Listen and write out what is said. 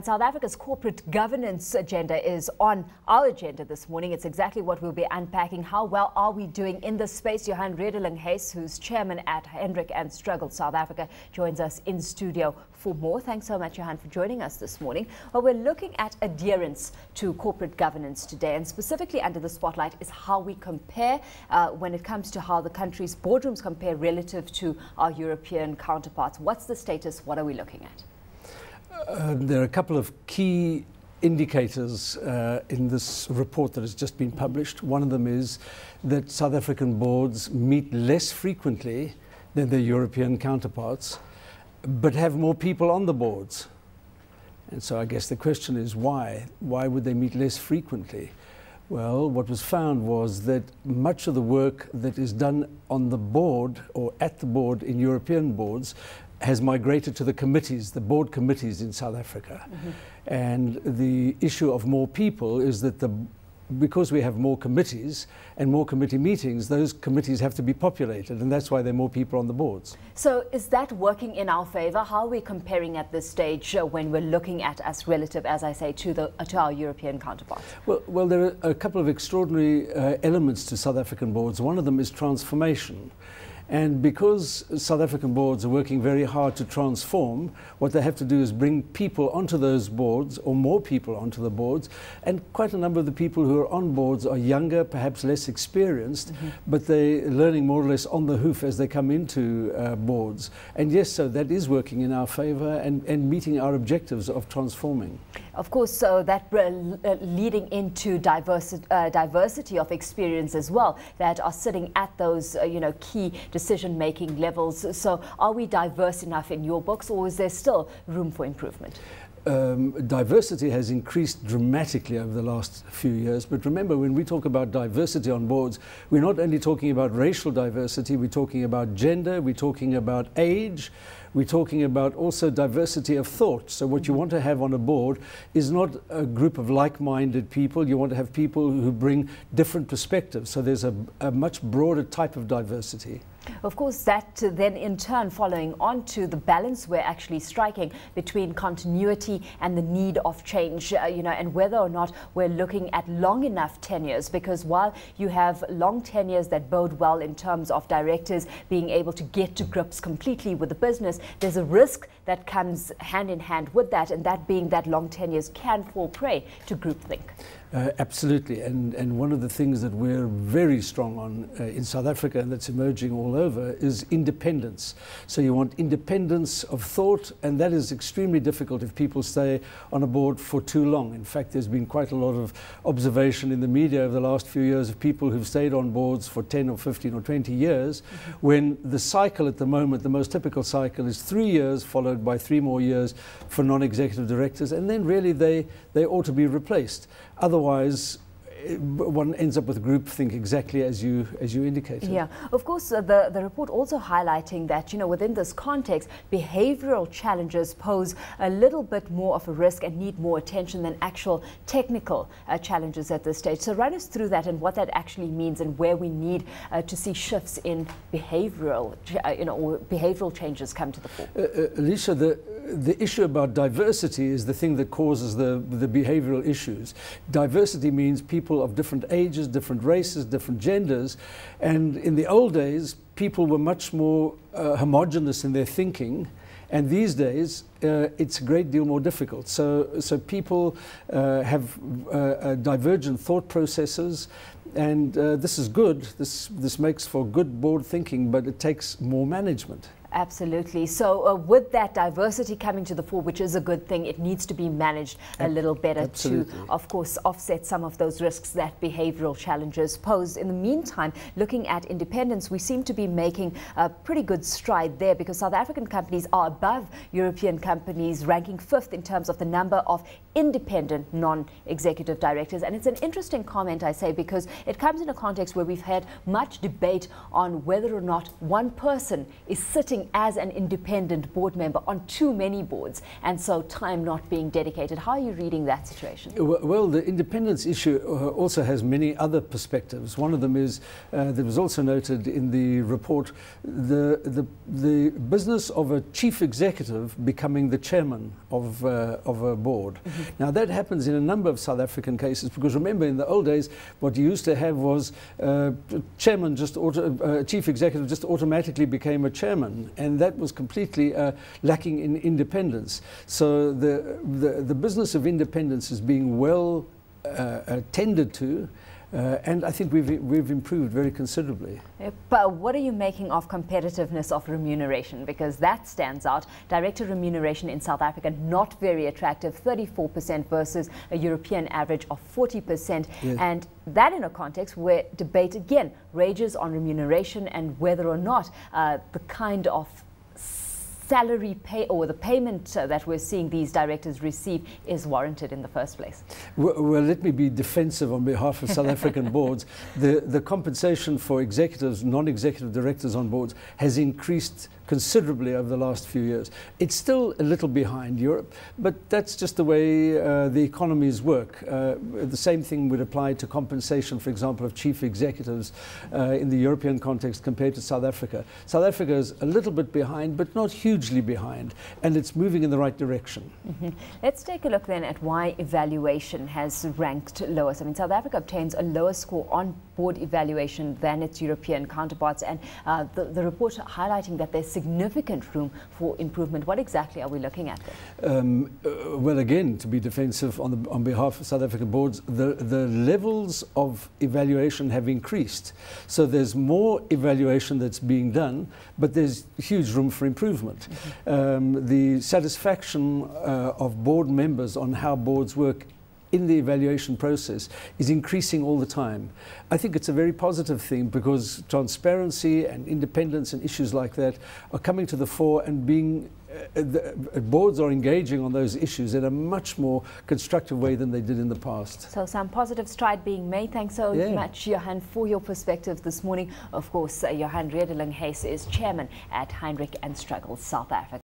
South Africa's corporate governance agenda is on our agenda this morning. It's exactly what we'll be unpacking. How well are we doing in this space? Johann Redelinghuys, who's chairman at Heidrick Struggles South Africa, joins us in studio for more. Thanks so much, Johann, for joining us this morning. Well, we're looking at adherence to corporate governance today, and specifically under the spotlight is how we compare when it comes to how the country's boardrooms compare relative to our European counterparts. What's the status? What are we looking at? There are a couple of key indicators in this report that has just been published. One of them is that South African boards meet less frequently than their European counterparts, but have more people on the boards. And so I guess the question is why? Why would they meet less frequently? Well, what was found was that much of the work that is done on the board or at the board in European boards has migrated to the committees, the board committees in South Africa. And the issue of more people is that because we have more committees and more committee meetings, those committees have to be populated, and that's why there are more people on the boards. So is that working in our favor? How are we comparing at this stage when we're looking at us relative, as I say, to our European counterparts? Well, there are a couple of extraordinary elements to South African boards. One of them is transformation. And because South African boards are working very hard to transform, what they have to do is bring people onto those boards, or more people onto the boards. And quite a number of the people who are on boards are younger, perhaps less experienced, but they're learning more or less on the hoof as they come into boards. And yes, so that is working in our favor and meeting our objectives of transforming. Of course, so that leading into diversity of experience as well, that are sitting at those key decision-making levels. So are we diverse enough in your books, or is there still room for improvement? Diversity has increased dramatically over the last few years, but remember, when we talk about diversity on boards, we're not only talking about racial diversity, we're talking about gender, we're talking about age, we're talking about also diversity of thought. So what you want to have on a board is not a group of like-minded people. You want to have people who bring different perspectives. So there's a much broader type of diversity. Of course, that then in turn following on to the balance we're actually striking between continuity and the need of change, and whether or not we're looking at long enough tenures, because while you have long tenures that bode well in terms of directors being able to get to grips completely with the business, there's a risk that comes hand in hand with that, and that being that long tenures can fall prey to groupthink. Absolutely, and one of the things that we're very strong on in South Africa, and that's emerging all over, is independence. So you want independence of thought, and that is extremely difficult if people stay on a board for too long. In fact, there's been quite a lot of observation in the media over the last few years of people who've stayed on boards for 10 or 15 or 20 years, when the cycle at the moment, the most typical cycle, is 3 years followed by 3 more years for non-executive directors, and then really they ought to be replaced. Otherwise, one ends up with groupthink, exactly as you indicated. Yeah, of course, the report also highlighting that, within this context, behavioral challenges pose a little bit more of a risk and need more attention than actual technical challenges at this stage. So run us through that and what that actually means, and where we need to see shifts in behavioral, or behavioral changes come to the fore. Alishia, the issue about diversity is the thing that causes the behavioral issues. Diversity means people of different ages, different races, different genders, and in the old days people were much more homogeneous in their thinking, and these days it's a great deal more difficult. So people have divergent thought processes, and this is good. This makes for good board thinking, but it takes more management. Absolutely. So with that diversity coming to the fore, which is a good thing, it needs to be managed a little better to, of course, offset some of those risks that behavioral challenges pose. In the meantime, looking at independence, we seem to be making a pretty good stride there, because South African companies are above European companies, ranking 5th in terms of the number of independent non-executive directors. And it's an interesting comment, I say, because it comes in a context where we've had much debate on whether or not one person is sitting sitting as an independent board member on too many boards, and so time not being dedicated. How are you reading that situation? Well, the independence issue also has many other perspectives. One of them is, that was also noted in the report, the business of a chief executive becoming the chairman of a board. Mm-hmm. Now that happens in a number of South African cases, because remember, in the old days what you used to have was chairman chief executive just automatically became a chairman, and that was completely lacking in independence. So the business of independence is being well tended to, and I think we've improved very considerably. But what are you making of competitiveness of remuneration? Because that stands out. Director remuneration in South Africa, not very attractive, 34% versus a European average of 40%. Yes. And that in a context where debate again rages on remuneration and whether or not the kind of salary pay or the payment that we're seeing these directors receive is warranted in the first place. Well, let me be defensive on behalf of South African boards. The compensation for executives, non-executive directors on boards has increased considerably over the last few years. It's still a little behind Europe, but that's just the way the economies work. The same thing would apply to compensation, for example, of chief executives in the European context compared to South Africa. South Africa is a little bit behind, but not hugely behind, and it's moving in the right direction. Mm-hmm. Let's take a look then at why evaluation has ranked lowest. I mean, South Africa obtains a lower score on board evaluation than its European counterparts, and the report highlighting that there's significant room for improvement. What exactly are we looking at there? Well, again, to be defensive on behalf of South African boards, the levels of evaluation have increased. So there's more evaluation that's being done, but there's huge room for improvement. Mm-hmm. The satisfaction of board members on how boards work in the evaluation process is increasing all the time. I think it's a very positive thing, because transparency and independence and issues like that are coming to the fore, and being boards are engaging on those issues in a much more constructive way than they did in the past. So some positive stride being made. Thanks so much, Johann, for your perspective this morning. Of course, Johann Redelinghuys is chairman at Heidrick Struggles South Africa.